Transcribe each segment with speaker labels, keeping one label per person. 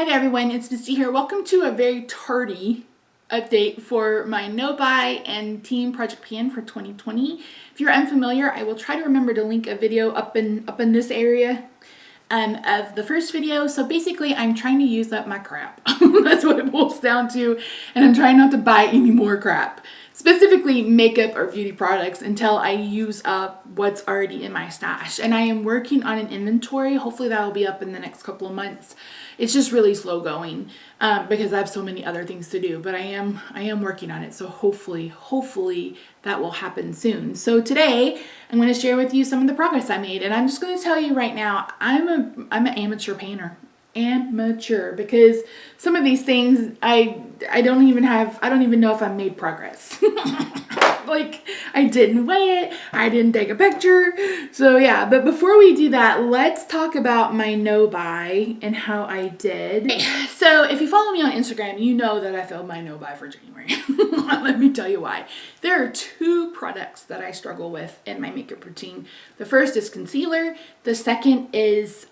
Speaker 1: there everyone, it's Misty here. Welcome to a very tardy update for my no-buy and team project plan for 2020. If you're unfamiliar, I will try to remember to link a video up in this area of the first video. So basically I'm trying to use up my crap. That's what it boils down to, and I'm trying not to buy any more crap. Specifically makeup or beauty products until I use up what's already in my stash. And I am working on an inventory. Hopefully that will be up in the next couple of months. It's just really slow going because I have so many other things to do, but I am working on it. So hopefully that will happen soon. So today I'm going to share with you some of the progress I made, and I'm just going to tell you right now, I'm an amateur painter. Because some of these things I don't even know if I made progress. Like, I didn't weigh it, I didn't take a picture. So yeah, but before we do that, let's talk about my no-buy and how I did. So if you follow me on Instagram, you know that I failed my no-buy for January. Let me tell you why. There are two products that I struggle with in my makeup routine. The first is concealer. The second is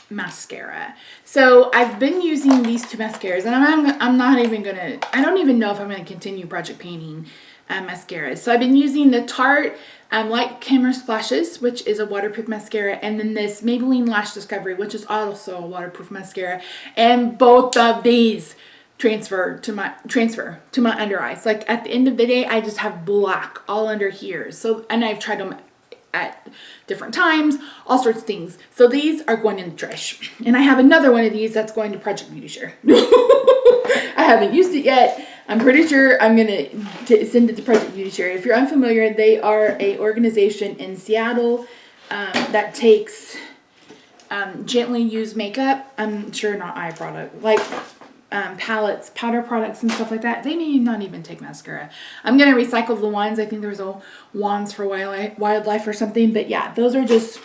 Speaker 1: mascara. So I've been using these two mascaras, and I don't even know if I'm gonna continue project painting mascaras. So I've been using the Tarte Light Camera Splashes, which is a waterproof mascara, and then this Maybelline Lash Discovery, which is also a waterproof mascara. And both of these transfer to my under eyes. Like, at the end of the day, I just have black all under here. So, and I've tried them at different times, all sorts of things. So these are going in the trash. And I have another one of these that's going to Project Beauty Share. I haven't used it yet. I'm pretty sure I'm going to send it to Project Beauty Share. If you're unfamiliar, they are an organization in Seattle that takes gently used makeup. I'm sure not eye product, like palettes, powder products and stuff like that. They may not even take mascara. I'm going to recycle the wands. I think there's a wands for wildlife or something. But yeah, those are just,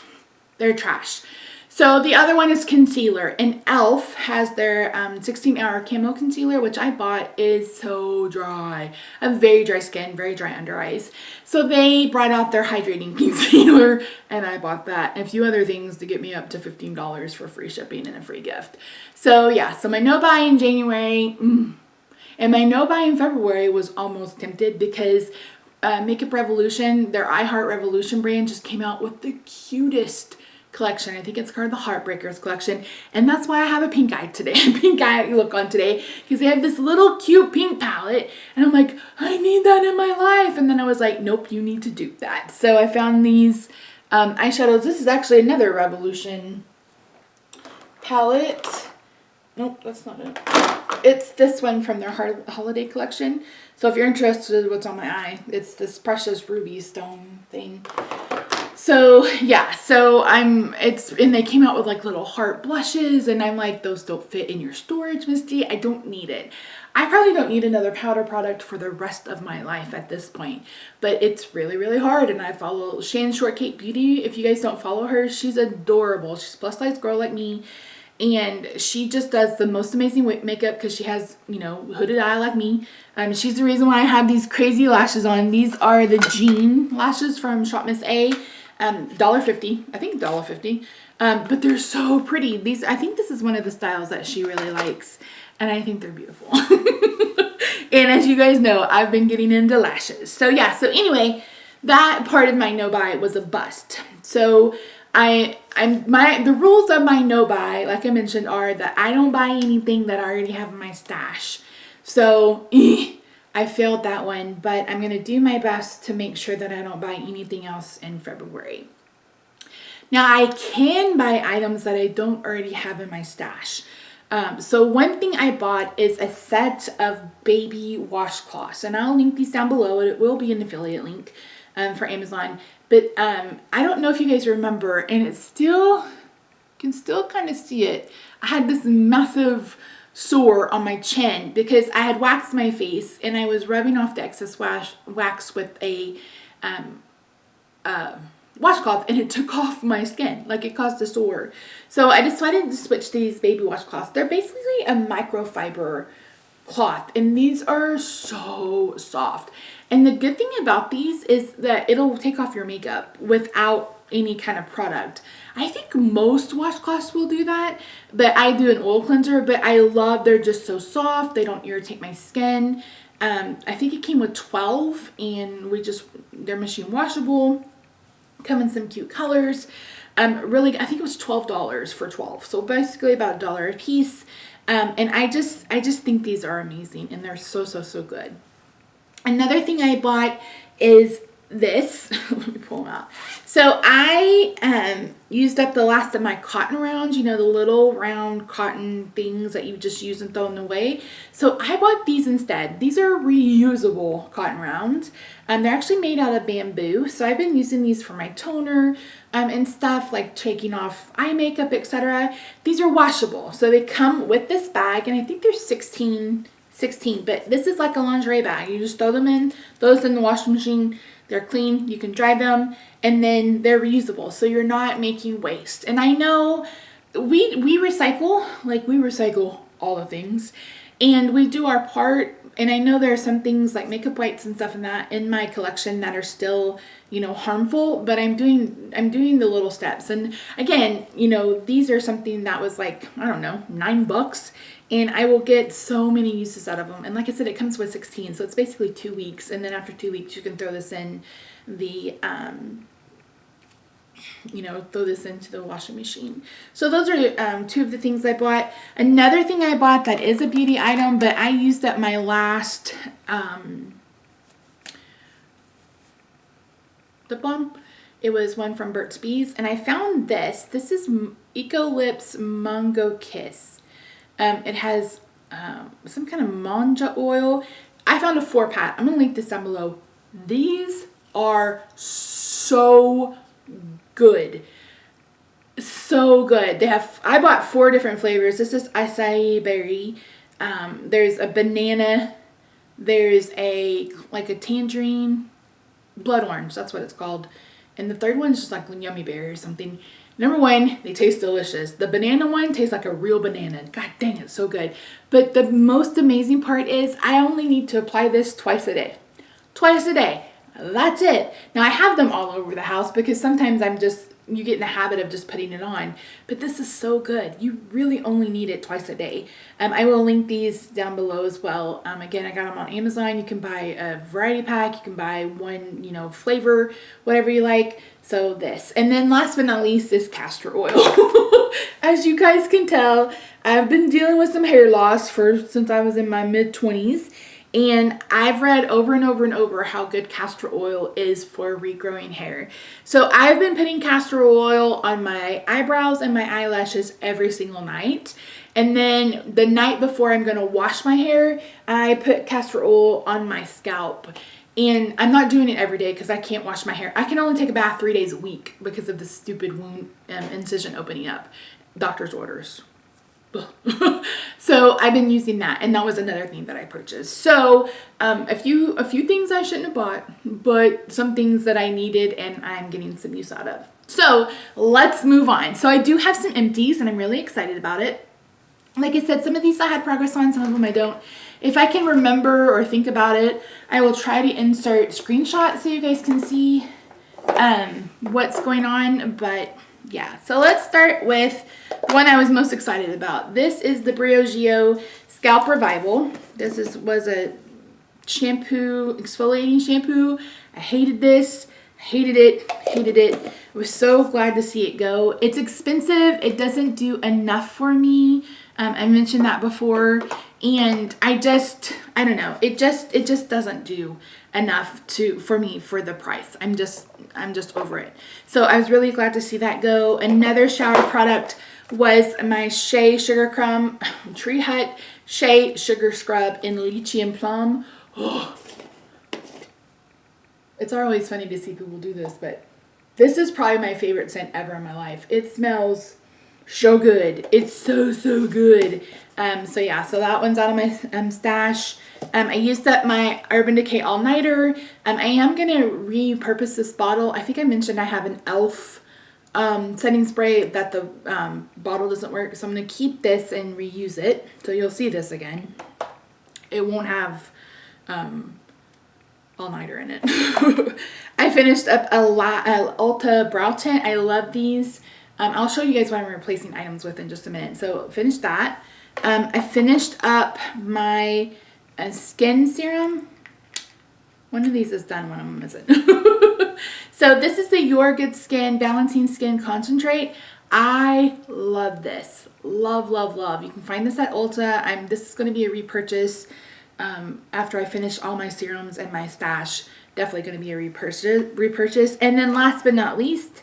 Speaker 1: they're trash. So the other one is concealer, and e.l.f. has their 16-hour camo concealer, which I bought. Is so dry. I have very dry skin, very dry under eyes. So they brought out their hydrating concealer, and I bought that and a few other things to get me up to $15 for free shipping and a free gift. So yeah, so my no-buy in January, and my no-buy in February was almost tempted because Makeup Revolution, their I Heart Revolution brand, just came out with the cutest collection. I think it's called the Heartbreakers collection, and that's why I have a pink eye today, pink eye look on today, because they have this little cute pink palette, and I'm like, I need that in my life. And then I was like, nope, you need to dupe that. So I found these eyeshadows. This is actually another Revolution palette. Nope, that's not it. It's this one from their holiday collection. So if you're interested in what's on my eye, it's this precious ruby stone thing. So yeah, and they came out with like little heart blushes, and I'm like, those don't fit in your storage, Misty. I don't need it. I probably don't need another powder product for the rest of my life at this point, but it's really, really hard. And I follow Shan Shortcake Beauty. If you guys don't follow her, she's adorable. She's a plus size girl like me, and she just does the most amazing makeup because she has, you know, hooded eye like me. She's the reason why I have these crazy lashes on. These are the Jean lashes from Shop Miss A. $1.50, I think $1.50, but they're so pretty. I think this is one of the styles that she really likes, and I think they're beautiful. And as you guys know, I've been getting into lashes. So yeah, so anyway, that part of my no-buy was a bust. So the rules of my no-buy, like I mentioned, are that I don't buy anything that I already have in my stash. So I failed that one, but I'm going to do my best to make sure that I don't buy anything else in February. Now, I can buy items that I don't already have in my stash. So one thing I bought is a set of baby washcloths, and I'll link these down below. It will be an affiliate link for Amazon. But I don't know if you guys remember, and you can still kind of see it. I had this massive sore on my chin because I had waxed my face, and I was rubbing off the excess wax with a washcloth, and it took off my skin. Like, it caused a sore. So I decided to switch to these baby washcloths. They're basically a microfiber cloth, and these are so soft. And the good thing about these is that it'll take off your makeup without any kind of product. I think most washcloths will do that, but I do an oil cleanser, but I love, they're just so soft. They don't irritate my skin. I think it came with 12 and they're machine washable, come in some cute colors. Really, I think it was $12 for 12. So basically about $1 a piece. And I just think these are amazing and they're so, so, so good. Another thing I bought is this. Let me pull them out. So I used up the last of my cotton rounds, you know, the little round cotton things that you just use and throw them away. So I bought these instead. These are reusable cotton rounds. They're actually made out of bamboo. So I've been using these for my toner and stuff like taking off eye makeup, etc. These are washable. So they come with this bag, and I think they're 16, but this is like a lingerie bag. You just throw those in the washing machine. They're clean, you can dry them, and then they're reusable, so you're not making waste. And I know we recycle all the things, and we do our part. And I know there are some things like makeup wipes and stuff in my collection that are still, you know, harmful, but I'm doing the little steps. And again, you know, these are something that was like, I don't know, $9, and I will get so many uses out of them. And like I said, it comes with 16, so it's basically 2 weeks. And then after 2 weeks, you can throw this in the, throw this into the washing machine. So those are two of the things I bought. Another thing I bought that is a beauty item, but I used up my last lip balm. It was one from Burt's Bees, and I found this. This is Eco Lips Mango Kiss. It has some kind of manja oil. I found a 4-pack. I'm going to link this down below. These are so good. So good. I bought 4 different flavors. This is acai berry. There's a banana. There's a tangerine, blood orange. That's what it's called. And the third one is just like yummy berry or something. Number 1, they taste delicious. The banana one tastes like a real banana. God dang, it's so good. But the most amazing part is I only need to apply this twice a day. Twice a day. That's it. Now I have them all over the house because sometimes you get in the habit of just putting it on. But this is so good. You really only need it twice a day. I will link these down below as well. Again, I got them on Amazon. You can buy a variety pack. You can buy one, flavor, whatever you like. So this. And then last but not least is castor oil. As you guys can tell, I've been dealing with some hair loss since I was in my mid-20s. And I've read over and over and over how good castor oil is for regrowing hair. So I've been putting castor oil on my eyebrows and my eyelashes every single night. And then the night before I'm going to wash my hair, I put castor oil on my scalp. And I'm not doing it every day because I can't wash my hair. I can only take a bath 3 days a week because of the stupid wound incision opening up. Doctor's orders. So I've been using that, and that was another thing that I purchased. So a few things I shouldn't have bought, but some things that I needed and I'm getting some use out of. So let's move on. So I do have some empties, and I'm really excited about it. Like I said, some of these I had progress on, some of them I don't. If I can remember or think about it, I will try to insert screenshots so you guys can see what's going on. But yeah, so let's start with the one I was most excited about. This is the Briogeo Scalp Revival. This was a shampoo, exfoliating shampoo. I hated this. Hated it. I was so glad to see it go. It's expensive. It doesn't do enough for me. I mentioned that before, and I don't know. It just doesn't do enough for me for the price. I'm just over it. So I was really glad to see that go. Another shower product was my Shea Sugar Crumb Tree Hut Shea Sugar Scrub in Lychee and Plum. Oh. It's always funny to see people do this, but this is probably my favorite scent ever in my life. It smells so good. It's so good. So yeah, so that one's out of my stash. I used up my Urban Decay All Nighter. I am gonna repurpose this bottle. I think I mentioned I have an e.l.f. Setting spray that the bottle doesn't work, so I'm gonna keep this and reuse it. So you'll see this again. It won't have all-nighter in it. I finished up a Ulta brow tint. I love these. I'll show you guys what I'm replacing items with in just a minute. So finished that. I finished up my skin serum. One of these is done, one of them isn't. So this is the Your Good Skin Balancing Skin Concentrate. I love this. Love, love, love. You can find this at Ulta. This is going to be a repurchase after I finish all my serums and my stash. Definitely going to be a repurchase. And then last but not least,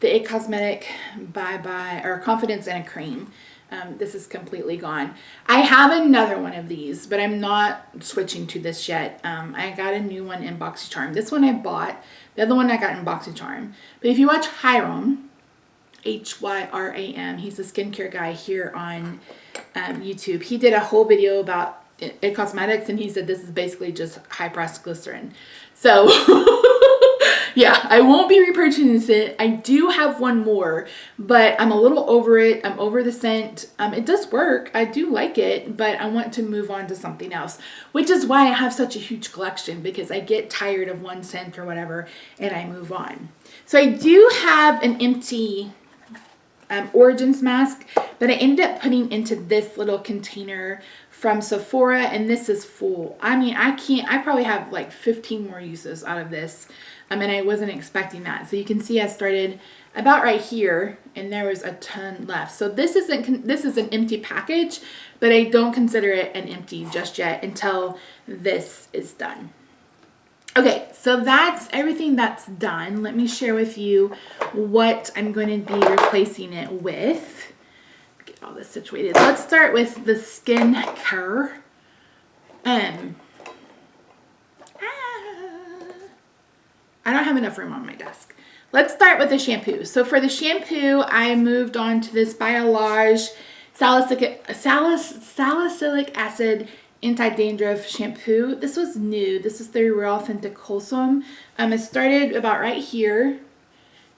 Speaker 1: the It Cosmetic Confidence in a Cream. This is completely gone. I have another one of these, but I'm not switching to this yet. I got a new one in BoxyCharm. This one I bought. The other one I got in BoxyCharm. But if you watch Hyram, Hyram, he's a skincare guy here on YouTube. He did a whole video about It Cosmetics, and he said this is basically just high-pressed glycerin. So yeah, I won't be repurchasing it. I do have one more, but I'm a little over it. I'm over the scent. It does work. I do like it, but I want to move on to something else, which is why I have such a huge collection, because I get tired of one scent or whatever and I move on. So I do have an empty Origins mask that I ended up putting into this little container from Sephora, and this is full. I mean, I probably have like 15 more uses out of this. And I wasn't expecting that. So you can see I started about right here, and there was a ton left. So this is an empty package, but I don't consider it an empty just yet until this is done. Okay, so that's everything that's done. Let me share with you what I'm going to be replacing it with. Get all this situated. Let's start with the skincare. I don't have enough room on my desk. Let's start with the shampoo. So for the shampoo, I moved on to this Biolage salicylic acid anti-dandruff shampoo. This was new. This is the Real Authentic Wholesome. I started about right here,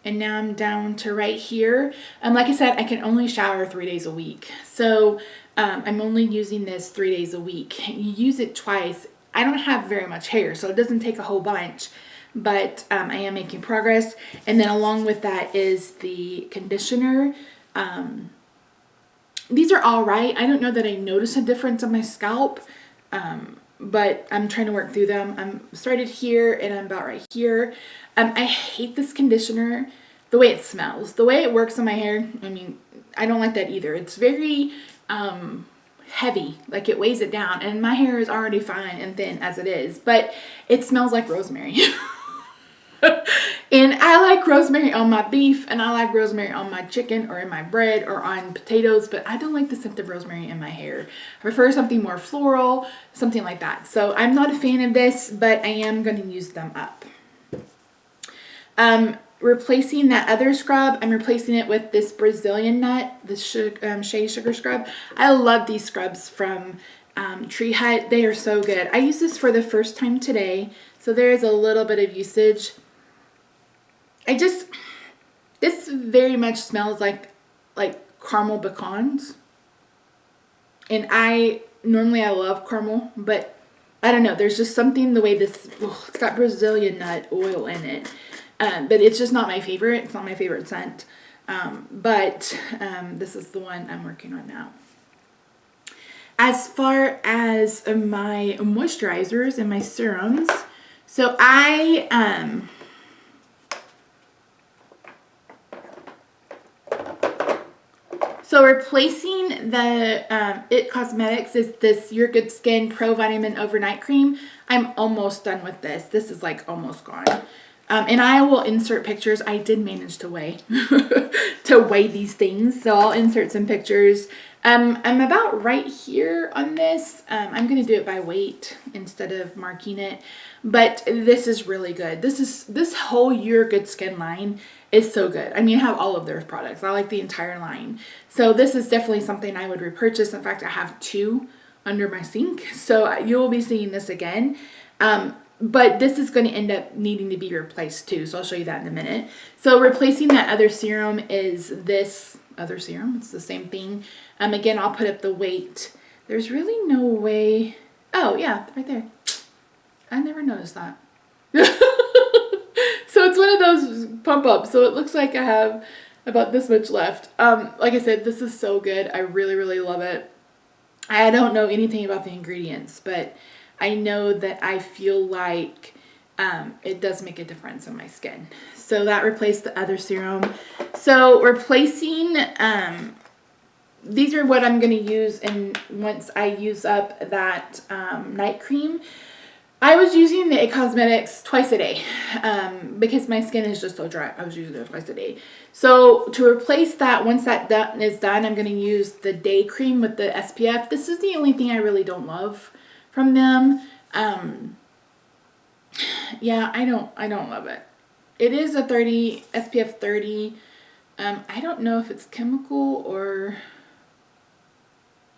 Speaker 1: and now I'm down to right here. Like I said, I can only shower 3 days a week. So I'm only using this 3 days a week. You use it twice. I don't have very much hair, so it doesn't take a whole bunch. But I am making progress. And then along with that is the conditioner. These are all right. I don't know that I notice a difference on my scalp, but I'm trying to work through them. I'm started here and I'm about right here. I hate this conditioner, the way it smells, the way it works on my hair. I mean, I don't like that either. It's very heavy, like it weighs it down, and my hair is already fine and thin as it is, but it smells like rosemary. And I like rosemary on my beef, and I like rosemary on my chicken or in my bread or on potatoes, but I don't like the scent of rosemary in my hair. I prefer something more floral, something like that. So I'm not a fan of this, but I am going to use them up. Replacing that other scrub, I'm replacing it with this Brazilian nut, this shea sugar scrub. I love these scrubs from Tree Hut. They are so good. I used this for the first time today, so there is a little bit of usage. This very much smells like caramel pecans. And normally I love caramel, but I don't know. There's just something the way this, it's got Brazilian nut oil in it. But it's just not my favorite. It's not my favorite scent. But this is the one I'm working on now. As far as my moisturizers and my serums, so So replacing the It Cosmetics is this Your Good Skin Pro Vitamin Overnight Cream. I'm almost done with this. This is like almost gone. And I will insert pictures. I did manage to weigh these things, so I'll insert some pictures. I'm about right here on this. I'm going to do it by weight instead of marking it, but this is really good. This whole Your Good Skin line is so good. I mean, I have all of their products. I like the entire line. So this is definitely something I would repurchase. In fact, I have 2 under my sink, so you'll be seeing this again. But this is going to end up needing to be replaced too, so I'll show you that in a minute. So replacing that other serum is this other serum. It's the same thing. Again, I'll put up the weight. There's really no way. Oh yeah, right there. I never noticed that. So it's one of those pump ups. So it looks like I have about this much left. Like I said, this is so good. I really, really love it. I don't know anything about the ingredients, but I know that I feel like it does make a difference in my skin. So that replaced the other serum. So replacing, these are what I'm going to use, and once I use up that night cream. I was using the AtCosmetics twice a day because my skin is just so dry. I was using it twice a day. So to replace that, once that is done, I'm going to use the day cream with the SPF. This is the only thing I really don't love from them. Yeah, I don't love it. It is a 30 SPF 30. I don't know if it's chemical or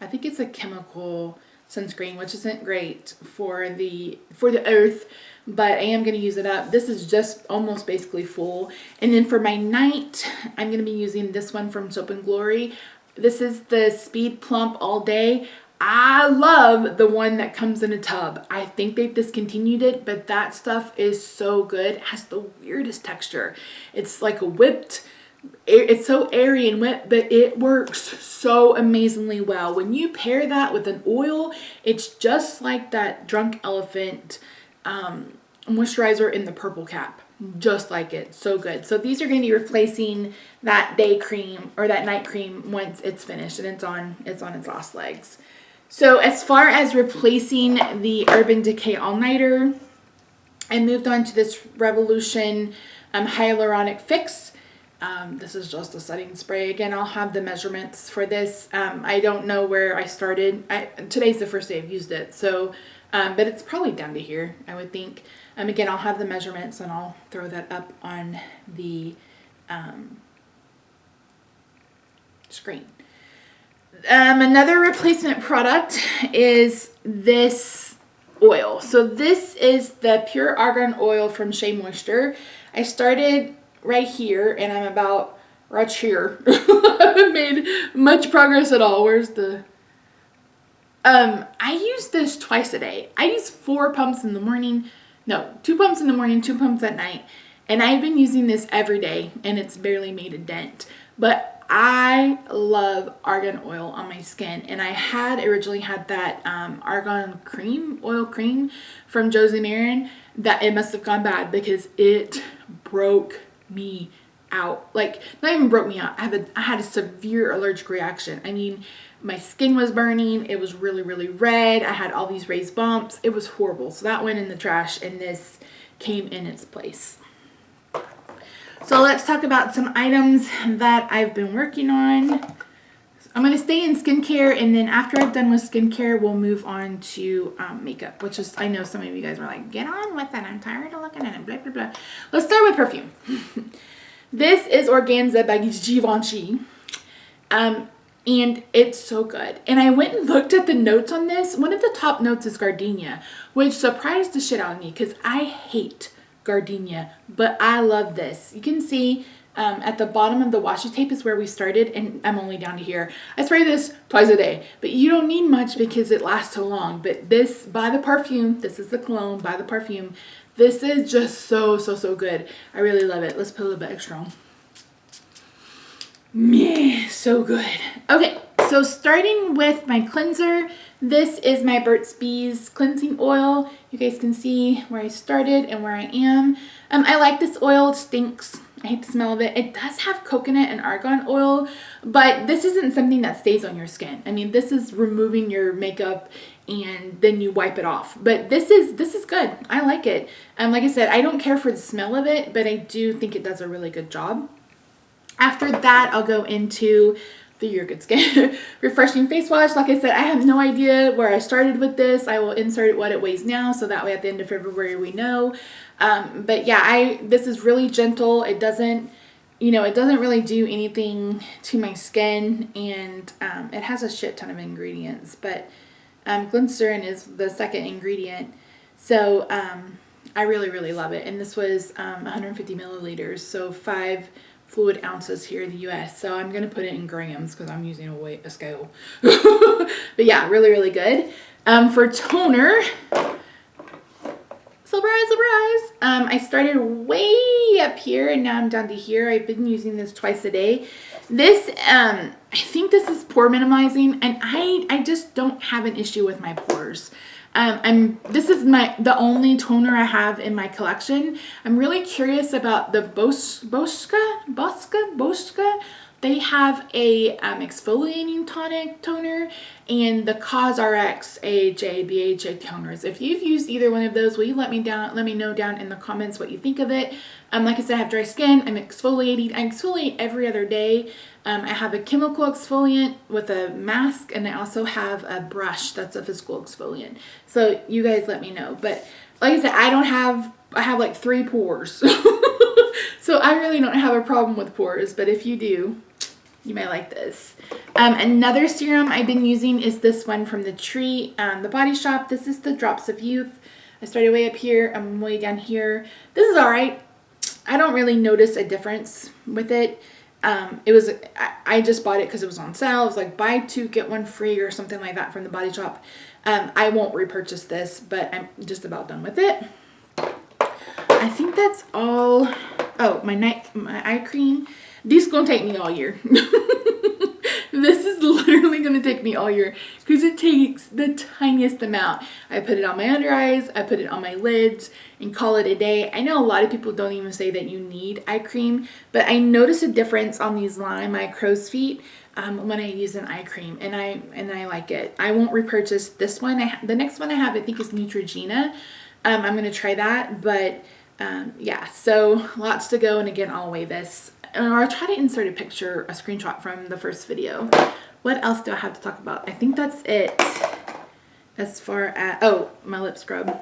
Speaker 1: I think it's a chemical sunscreen, which isn't great for the earth, but I am going to use it up. This is just almost basically full. And then for my night, I'm going to be using this one from Soap and Glory. This is the Speed Plump All Day. I love the one that comes in a tub. I think they've discontinued it, but that stuff is so good. It has the weirdest texture. It's like a whipped, it's so airy and wet, but it works so amazingly well. When you pair that with an oil, it's just like that Drunk Elephant moisturizer in the purple cap. Just like it. So good. So these are going to be replacing that day cream or that night cream once it's finished and it's on its last legs. So as far as replacing the Urban Decay All-Nighter, I moved on to this Revolution Hyaluronic Fix. This is just a setting spray. Again, I'll have the measurements for this. I don't know where I started. Today's the first day I've used it. So, but it's probably down to here, I would think. Again, I'll have the measurements and I'll throw that up on the screen. Another replacement product is this oil. So this is the Pure Argan Oil from Shea Moisture. I started right here and I'm about right here. I haven't made much progress at all. Where's the... I use this twice a day. I use 4 pumps in the morning. No, 2 pumps in the morning, 2 pumps at night. And I've been using this every day and it's barely made a dent. But I love argan oil on my skin, and I had originally had that argan oil cream from Josie Marin that it must have gone bad because it broke me out. Like, not even broke me out. I had a severe allergic reaction. I mean, my skin was burning. It was really, really red. I had all these raised bumps. It was horrible. So that went in the trash, and this came in its place. So let's talk about some items that I've been working on. I'm going to stay in skincare, and then after I've done with skincare, we'll move on to makeup, which is, I know some of you guys are like, get on with it. I'm tired of looking at it, blah, blah, blah. Let's start with perfume. This is Organza by Givenchy. And it's so good. And I went and looked at the notes on this. One of the top notes is gardenia, which surprised the shit out of me because I hate gardenia, but I love this. You can see at the bottom of the washi tape is where we started, and I'm only down to here. I spray this twice a day, but you don't need much because it lasts so long. But this, by the perfume, this is the cologne, by the perfume. This is just so, so, so good. I really love it. Let's put a little bit extra on. Meh, so good. Okay, so starting with my cleanser, this is my Burt's Bees cleansing oil. You guys can see where I started and where I am. I like this oil. It stinks. I hate the smell of it. It does have coconut and argan oil, but this isn't something that stays on your skin. I mean, this is removing your makeup and then you wipe it off. But this is good. I like it. Like I said, I don't care for the smell of it, but I do think it does a really good job. After that, I'll go into the Your Good Skin Refreshing Face Wash. Like I said, I have no idea where I started with this. I will insert what it weighs now, so that way at the end of February we know. But yeah, this is really gentle. It doesn't, it doesn't really do anything to my skin, and it has a shit ton of ingredients. But glycerin is the second ingredient, so I really, really love it. And this was 150 milliliters, so 5 fluid ounces here in the US. So I'm going to put it in grams because I'm using a scale. But yeah, really, really good. For toner, Surprise, surprise. I started way up here and now I'm down to here. I've been using this twice a day. This, I think this is pore minimizing, and I just don't have an issue with my pores. This is the only toner I have in my collection. I'm really curious about the Bosca. They have a exfoliating tonic toner and the CosRx AHA BHA toners. If you've used either one of those, will you let me know down in the comments what you think of it. Like I said, I have dry skin. I'm exfoliating. I exfoliate every other day. I have a chemical exfoliant with a mask, and I also have a brush that's a physical exfoliant. So you guys let me know. But like I said, I have like 3 pores. So I really don't have a problem with pores, but if you do, you may like this. Another serum I've been using is this one from the Tree, the Body Shop. This is the Drops of Youth. I started way up here. I'm way down here. This is all right. I don't really notice a difference with it. I just bought it because it was on sale. It was like buy 2 get 1 free or something like that from the Body Shop. I won't repurchase this, but I'm just about done with it. I think that's all. Oh, my eye cream. This is gonna take me all year. This is literally gonna take me all year because it takes the tiniest amount. I put it on my under eyes, I put it on my lids, and call it a day. I know a lot of people don't even say that you need eye cream, but I notice a difference on these my crow's feet when I use an eye cream, and I like it. I won't repurchase this one. The next one I have, I think, is Neutrogena. I'm gonna try that, but yeah. So lots to go, and again, I'll weigh this. Or I'll try to insert a screenshot from the first video. What else do I have to talk about? I think that's it as far as, oh, my lip scrub.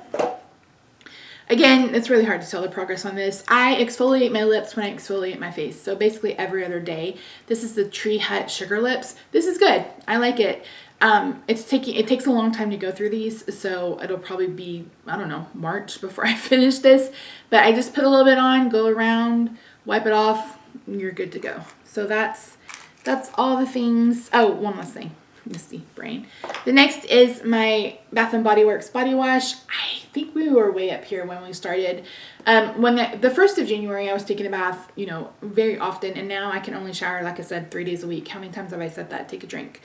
Speaker 1: Again, it's really hard to tell the progress on this. I exfoliate my lips when I exfoliate my face. So basically every other day. This is the Tree Hut Sugar Lips. This is good. I like it. It takes a long time to go through these, so it'll probably be, I don't know, March before I finish this. But I just put a little bit on, go around, wipe it off, you're good to go. So that's all the things. Oh, one last thing, misty brain. The next is my Bath and Body Works body wash. I think we were way up here when we started. When the 1st of January, I was taking a bath, you know, very often, and now I can only shower, like I said, 3 days a week. How many times have I said that? Take a drink.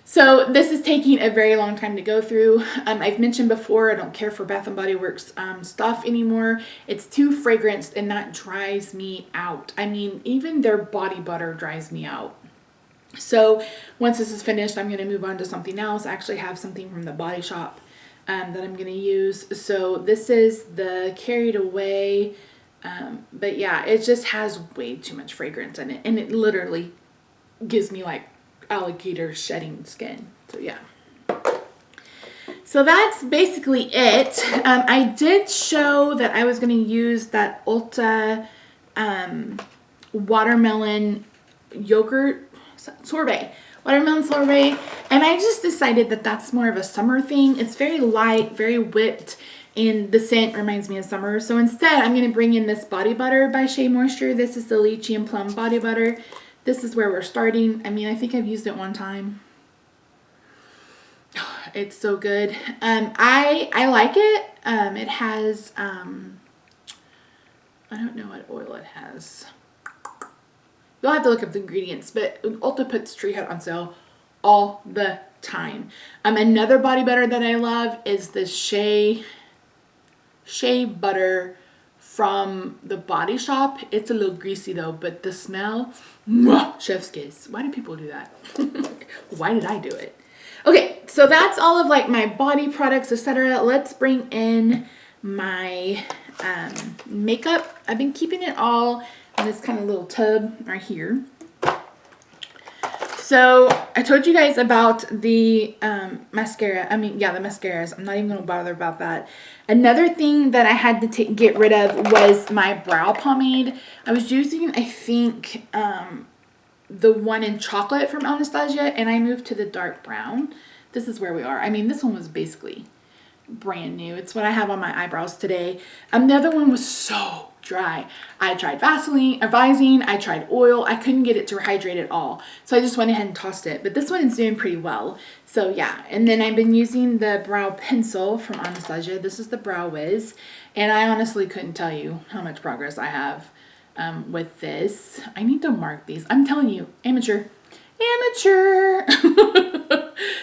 Speaker 1: So this is taking a very long time to go through. I've mentioned before, I don't care for Bath & Body Works stuff anymore. It's too fragranced, and that drives me out. I mean, even their body butter drives me out. So once this is finished, I'm going to move on to something else. I actually have something from the Body Shop that I'm going to use. So this is the Carried Away. But yeah, it just has way too much fragrance in it. And it literally gives me like alligator shedding skin. So yeah. So that's basically it. I did show that I was going to use that Ulta watermelon yogurt sorbet. Watermelon sorbet. And I just decided that that's more of a summer thing. It's very light, very whipped, and the scent reminds me of summer. So instead, I'm going to bring in this body butter by Shea Moisture. This is the Lychee and Plum body butter. This is where we're starting. I mean, I think I've used it one time. It's so good. I like it. It has, I don't know what oil it has. You'll have to look up the ingredients, but Ulta puts Tree Hut on sale all the time. Another body butter that I love is the Shea butter from the Body Shop. It's a little greasy though, but the smell, mwah, chef's kiss. Why do people do that? Why did I do it? Okay, so that's all of like my body products, etc. Let's bring in my makeup. I've been keeping it all in this kind of little tub right here. So I told you guys about the mascara. I mean, yeah, the mascaras. I'm not even going to bother about that. Another thing that I had to get rid of was my brow pomade. I was using, I think, the one in chocolate from Anastasia, and I moved to the dark brown. This is where we are. I mean, this one was basically brand new. It's what I have on my eyebrows today. The other one was so dry. I tried Vaseline, Visine, I tried oil. I couldn't get it to hydrate at all. So I just went ahead and tossed it. But this one is doing pretty well. So yeah. And then I've been using the brow pencil from Anastasia. This is the Brow Wiz. And I honestly couldn't tell you how much progress I have with this. I need to mark these. I'm telling you, amateur.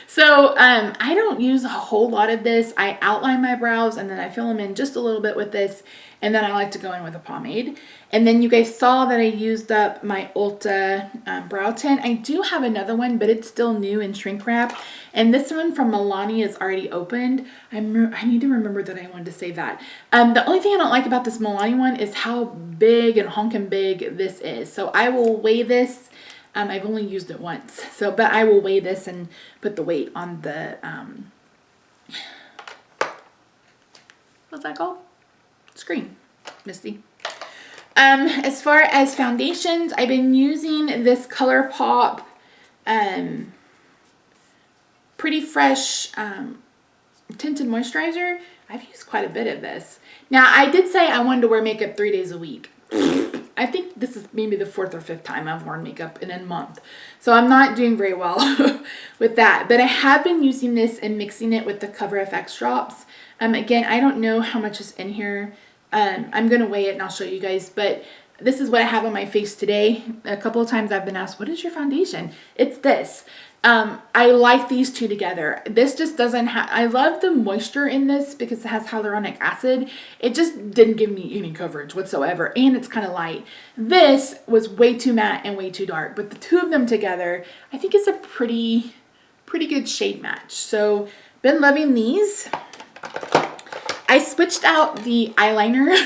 Speaker 1: So I don't use a whole lot of this. I outline my brows and then I fill them in just a little bit with this, and then I like to go in with a pomade. And then you guys saw that I used up my Ulta brow tint. I do have another one, but it's still new in shrink wrap, and this one from Milani is already opened. I need to remember that I wanted to save that. The only thing I don't like about this Milani one is how big and honking big this is. So I will weigh this. I've only used it once, but I will weigh this and put the weight on the, what's that called? Screen, Misty. As far as foundations, I've been using this ColourPop, Pretty Fresh, tinted moisturizer. I've used quite a bit of this. Now, I did say I wanted to wear makeup 3 days a week. I think this is maybe the 4th or 5th time I've worn makeup in a month. So I'm not doing very well with that. But I have been using this and mixing it with the Cover FX drops. Again, I don't know how much is in here. I'm going to weigh it and I'll show you guys. But this is what I have on my face today. A couple of times I've been asked, what is your foundation? It's this. I like these two together. This just doesn't have, I love the moisture in this because it has hyaluronic acid. It just didn't give me any coverage whatsoever, and it's kind of light. This was way too matte and way too dark, but the two of them together, I think it's a pretty good shade match. So been loving these. I switched out the eyeliner.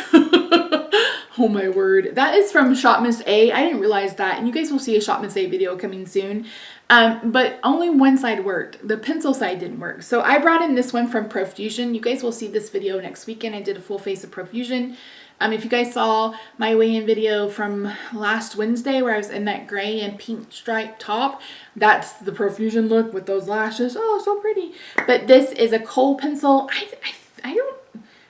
Speaker 1: Oh my word. That is from Shop Miss A. I didn't realize that. And you guys will see a Shop Miss A video coming soon. But only one side worked. The pencil side didn't work. So I brought in this one from Profusion. You guys will see this video next weekend. I did a full face of Profusion. If you guys saw my weigh-in video from last Wednesday where I was in that gray and pink striped top, that's the Profusion look with those lashes. Oh, so pretty. But this is a kohl pencil.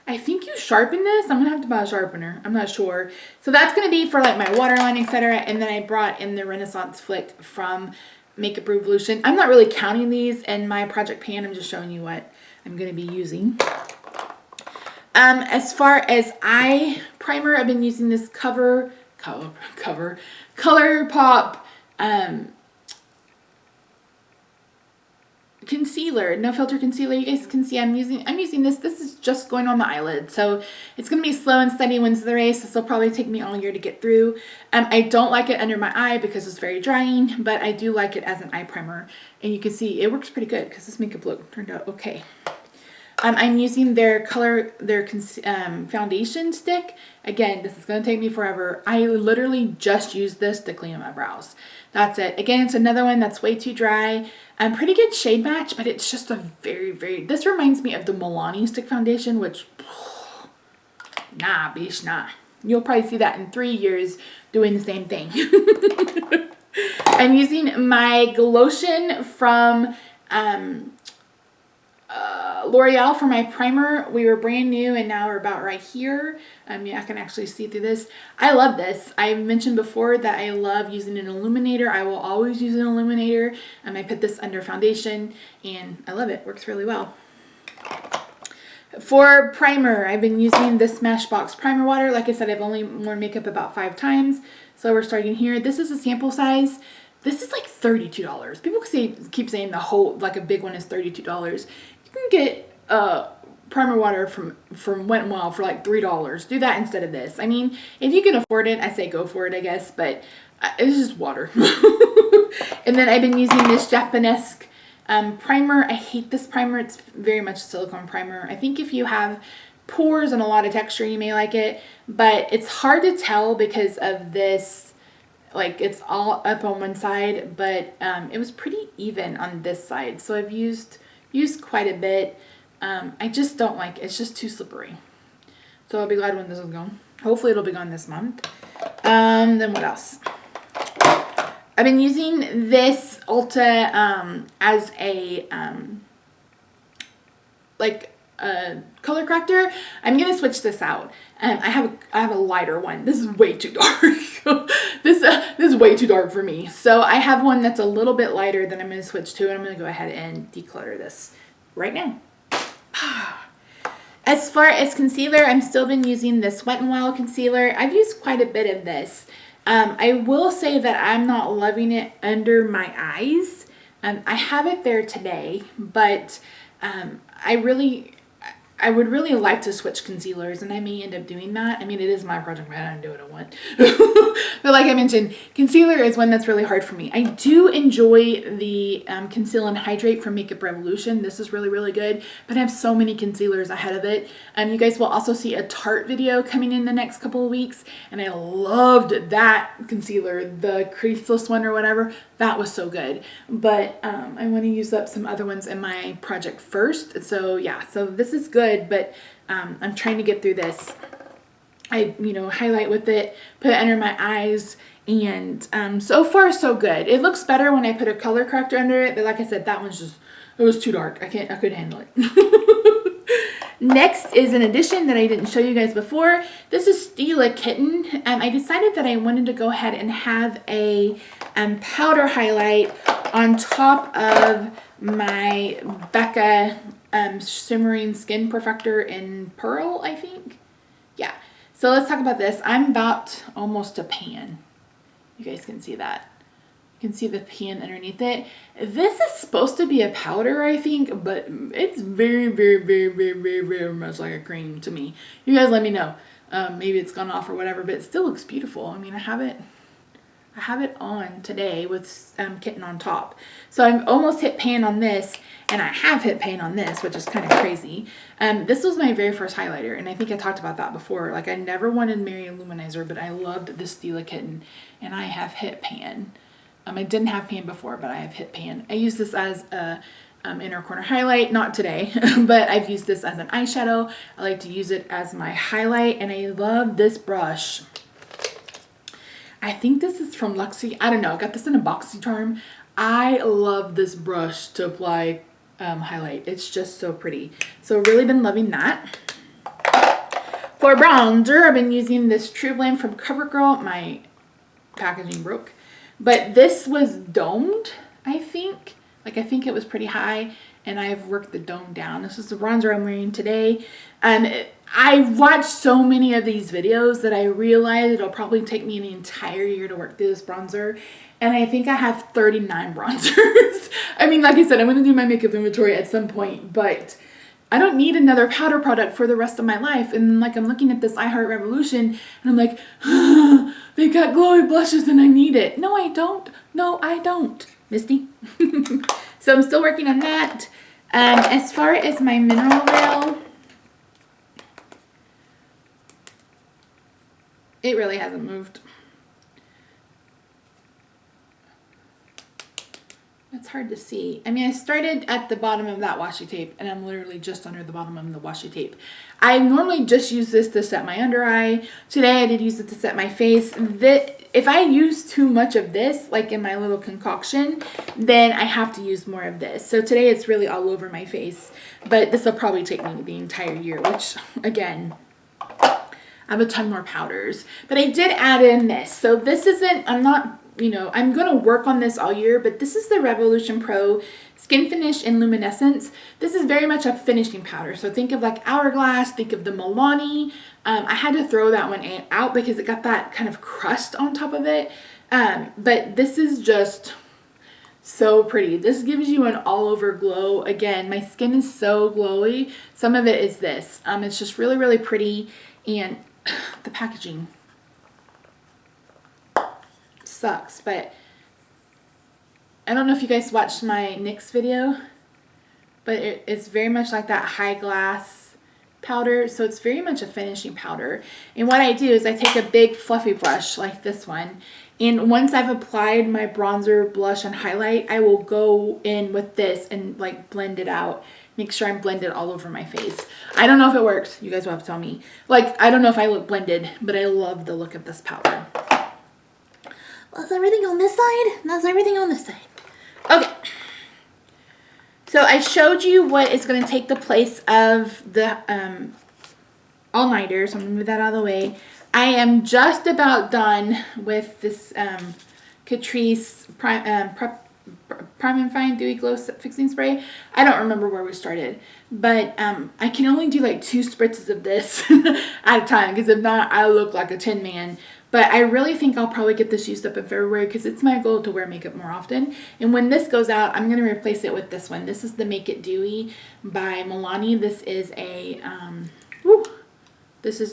Speaker 1: I think you sharpen this. I'm gonna have to buy a sharpener. I'm not sure. So that's gonna be for like my waterline, etc. And then I brought in the Renaissance Flick from Makeup Revolution. I'm not really counting these in my project pan. I'm just showing you what I'm gonna be using. As far as eye primer, I've been using this ColourPop concealer, no filter concealer. You guys can see I'm using this. This is just going on the eyelid, so it's gonna be slow and steady wins the race. This will probably take me all year to get through. I don't like it under my eye because it's very drying, but I do like it as an eye primer, and you can see it works pretty good because this makeup look turned out okay. I'm using their foundation stick. Again, this is going to take me forever. I literally just used this to clean my brows. That's it. Again, it's another one that's way too dry. Pretty good shade match, but it's just a very, this reminds me of the Milani stick foundation, which, nah, bish, nah. You'll probably see that in 3 years doing the same thing. I'm using my Glotion from L'Oreal for my primer. We were brand new and now we're about right here. Yeah, I can actually see through this. I love this. I've mentioned before that I love using an illuminator. I will always use an illuminator. I put this under foundation and I love it. Works really well. For primer, I've been using the Smashbox primer water. Like I said, I've only worn makeup about 5 times. So we're starting here. This is a sample size. This is like $32. People keep saying the whole, like a big one is $32. You can get primer water from Wet n Wild for like $3. Do that instead of this. I mean, if you can afford it, I say go for it, I guess, but it's just water. And then I've been using this Japanesque primer. I hate this primer. It's very much a silicone primer. I think if you have pores and a lot of texture, you may like it, but it's hard to tell because of this, like it's all up on one side, but it was pretty even on this side. So I've used quite a bit. I just don't like it. It's just too slippery. So I'll be glad when this is gone. Hopefully it'll be gone this month. Then what else? I've been using this Ulta as a like color corrector, I'm gonna switch this out. I have a lighter one. This is way too dark. this is way too dark for me. So I have one that's a little bit lighter that I'm gonna switch to, and I'm gonna go ahead and declutter this right now. As far as concealer, I'm still been using this Wet n Wild concealer. I've used quite a bit of this. I will say that I'm not loving it under my eyes. I have it there today, but I would really like to switch concealers, and I may end up doing that. I mean, it is my project, man. I don't do what I want. But like I mentioned, concealer is one that's really hard for me. I do enjoy the Conceal and Hydrate from Makeup Revolution. This is really, really good, but I have so many concealers ahead of it. You guys will also see a Tarte video coming in the next couple of weeks, and I loved that concealer, the creaseless one or whatever. That was so good. But I want to use up some other ones in my project first. So yeah, so this is good, but I'm trying to get through this. I, highlight with it, put it under my eyes, and so far so good. It looks better when I put a color corrector under it, but like I said, that one's just, it was too dark. I couldn't handle it. Next is an addition that I didn't show you guys before. This is Stila Kitten. I decided that I wanted to go ahead and have a powder highlight on top of my Becca Shimmering Skin Perfector in Pearl, I think. Yeah. So let's talk about this. I'm about almost a pan. You guys can see that. You can see the pan underneath it. This is supposed to be a powder, I think, but it's very, very, very, very, very, very much like a cream to me. You guys let me know. Maybe it's gone off or whatever, but it still looks beautiful. I mean, I have it on today with Kitten on top. So I've almost hit pan on this, and I have hit pan on this, which is kind of crazy. This was my very first highlighter, and I think I talked about that before. Like, I never wanted Mary Luminizer, but I loved this Stila Kitten, and I have hit pan. I didn't have pan before, but I have hit pan. I use this as a inner corner highlight, not today, but I've used this as an eyeshadow. I like to use it as my highlight, and I love this brush. I think this is from Luxie. I don't know. I got this in a BoxyCharm. I love this brush to apply highlight. It's just so pretty. So really been loving that. For bronzer, I've been using this True Blame from CoverGirl. My packaging broke. But this was domed, I think. Like, I think it was pretty high, and I've worked the dome down. This is the bronzer I'm wearing today. I watched so many of these videos that I realized it'll probably take me an entire year to work through this bronzer. And I think I have 39 bronzers. I mean, like I said, I'm going to do my makeup inventory at some point, but I don't need another powder product for the rest of my life. And like, I'm looking at this iHeart Revolution, and I'm like, they got glowy blushes and I need it. No, I don't. No, I don't. Misty. So I'm still working on that. As far as my mineral veil, it really hasn't moved. It's hard to see. I mean, I started at the bottom of that washi tape, and I'm literally just under the bottom of the washi tape. I normally just use this to set my under eye. Today I did use it to set my face. If I use too much of this, like in my little concoction, then I have to use more of this. So today it's really all over my face, but this will probably take me the entire year, which, again, I have a ton more powders. But I did add in this. So this isn't, I'm going to work on this all year, but this is the Revolution Pro Skin Finish in Luminescence. This is very much a finishing powder. So think of like Hourglass, think of the Milani. I had to throw that one out because it got that kind of crust on top of it. But this is just so pretty. This gives you an all over glow. Again, my skin is so glowy. Some of it is this. It's just really, really pretty. And the packaging sucks, but I don't know if you guys watched my NYX video, but it's very much like that high glass powder. So it's very much a finishing powder. And what I do is I take a big fluffy brush like this one, and once I've applied my bronzer, blush, and highlight, I will go in with this and like blend it out. Make sure I'm blended all over my face. I don't know if it works. You guys will have to tell me. Like, I don't know if I look blended, but I love the look of this powder. That's everything on this side. That's everything on this side. Okay. So I showed you what is going to take the place of the all-nighter, so I'm going to move that out of the way. I am just about done with this Catrice Prime and Fine Dewy Glow Fixing Spray. I don't remember where we started, but I can only do like 2 spritzes of this at a time, because if not, I look like a tin man. But I really think I'll probably get this used up in February, because it's my goal to wear makeup more often. And when this goes out, I'm going to replace it with this one. This is the Make It Dewy by Milani. This is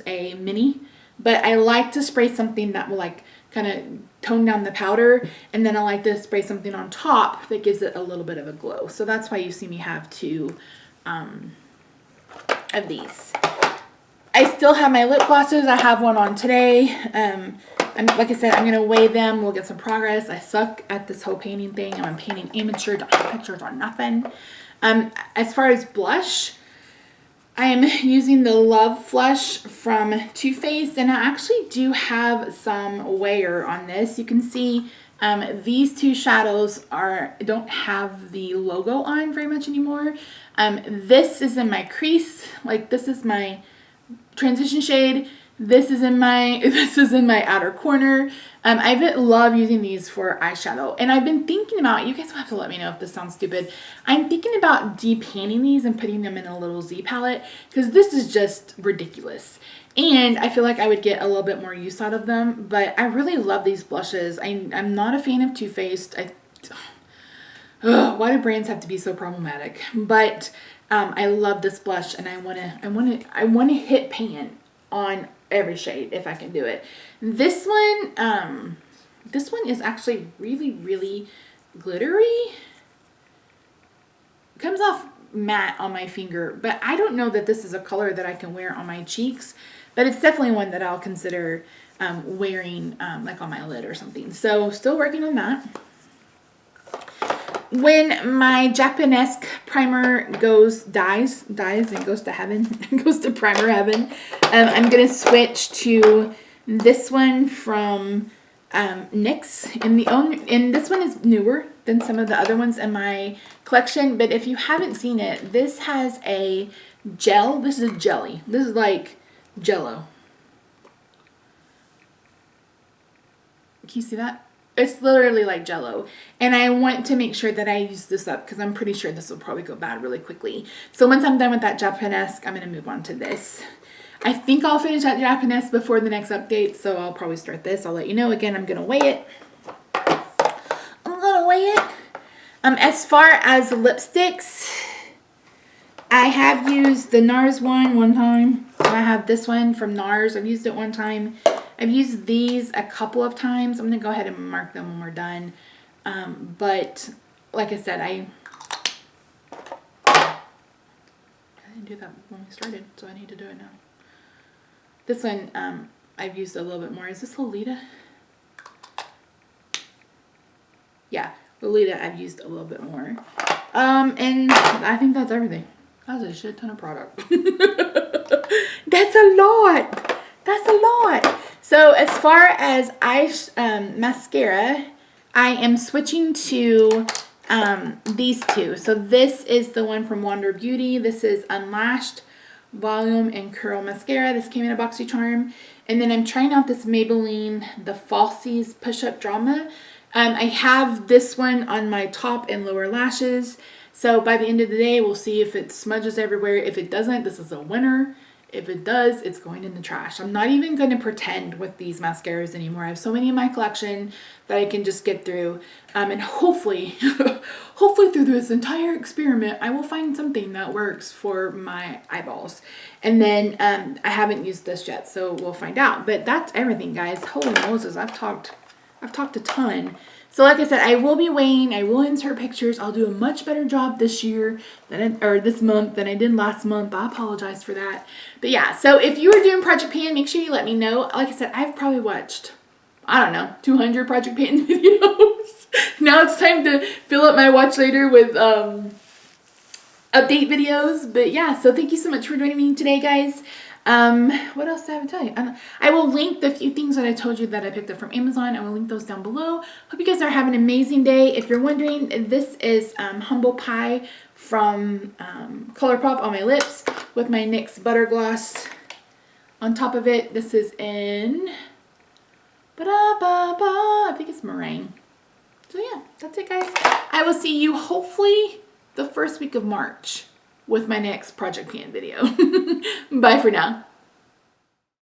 Speaker 1: a mini, but I like to spray something that will like kind of tone down the powder, and then I like to spray something on top that gives it a little bit of a glow. So that's why you see me have 2 of these. I still have my lip glosses. I have one on today. Like I said, I'm going to weigh them. We'll get some progress. I suck at this whole painting thing. I'm a painting amateur. Don't have pictures or nothing. As far as blush, I am using the Love Flush from Too Faced, and I actually do have some wear on this. You can see these 2 shadows don't have the logo on very much anymore. This is in my crease. Like, this is my transition shade. This is in my outer corner. I love using these for eyeshadow, and I've been thinking about, you guys will have to let me know if this sounds stupid, I'm thinking about depainting these and putting them in a little Z palette, because this is just ridiculous, and I feel like I would get a little bit more use out of them. But I really love these blushes. I'm not a fan of Too Faced. Why do brands have to be so problematic? But I love this blush, and I want to hit pan on every shade if I can do it. This one is actually really, really glittery. It comes off matte on my finger, but I don't know that this is a color that I can wear on my cheeks, but it's definitely one that I'll consider wearing like on my lid or something. So still working on that. When my Japanesque primer dies and goes to heaven, goes to primer heaven, I'm going to switch to this one from NYX. And this one is newer than some of the other ones in my collection. But if you haven't seen it, this has a gel. This is a jelly. This is like Jell-O. Can you see that? It's literally like Jell-O, and I want to make sure that I use this up, because I'm pretty sure this will probably go bad really quickly. So once I'm done with that Japanesque, I'm going to move on to this. I think I'll finish that Japanesque before the next update, so I'll probably start this. I'll let you know. Again, I'm going to weigh it. As far as lipsticks, I have used the NARS one time. I have this one from NARS. I've used it one time. I've used these a couple of times. I'm going to go ahead and mark them when we're done. But like I said, I didn't do that when we started, so I need to do it now. This one I've used a little bit more. Is this Lolita? Yeah, Lolita I've used a little bit more. And I think that's everything. That's a shit ton of product. That's a lot. That's a lot. So as far as mascara, I am switching to these 2. So this is the one from Wander Beauty. This is Unlashed Volume and Curl Mascara. This came in a BoxyCharm. And then I'm trying out this Maybelline The Falsies Push-Up Drama. I have this one on my top and lower lashes. So by the end of the day, we'll see if it smudges everywhere. If it doesn't, this is a winner. If it does, it's going in the trash. I'm not even going to pretend with these mascaras anymore. I have so many in my collection that I can just get through. And hopefully, hopefully through this entire experiment, I will find something that works for my eyeballs. And then I haven't used this yet, so we'll find out. But that's everything, guys. Holy Moses, I've talked a ton. So like I said, I will be weighing, I will insert pictures. I'll do a much better job this year or this month than I did last month. I apologize for that. But yeah, so if you are doing Project Pan, make sure you let me know. Like I said, I've probably watched, I don't know, 200 Project Pan videos. Now it's time to fill up my watch later with update videos. But yeah, so thank you so much for joining me today, guys. What else did I have to tell you? I will link the few things that I told you that I picked up from Amazon. I will link those down below. Hope you guys are having an amazing day. If you're wondering, this is Humble Pie from ColourPop on my lips with my NYX Butter Gloss on top of it. This is in, I think it's meringue. So yeah, that's it, guys. I will see you hopefully the first week of March with my next Project Pan video. Bye for now.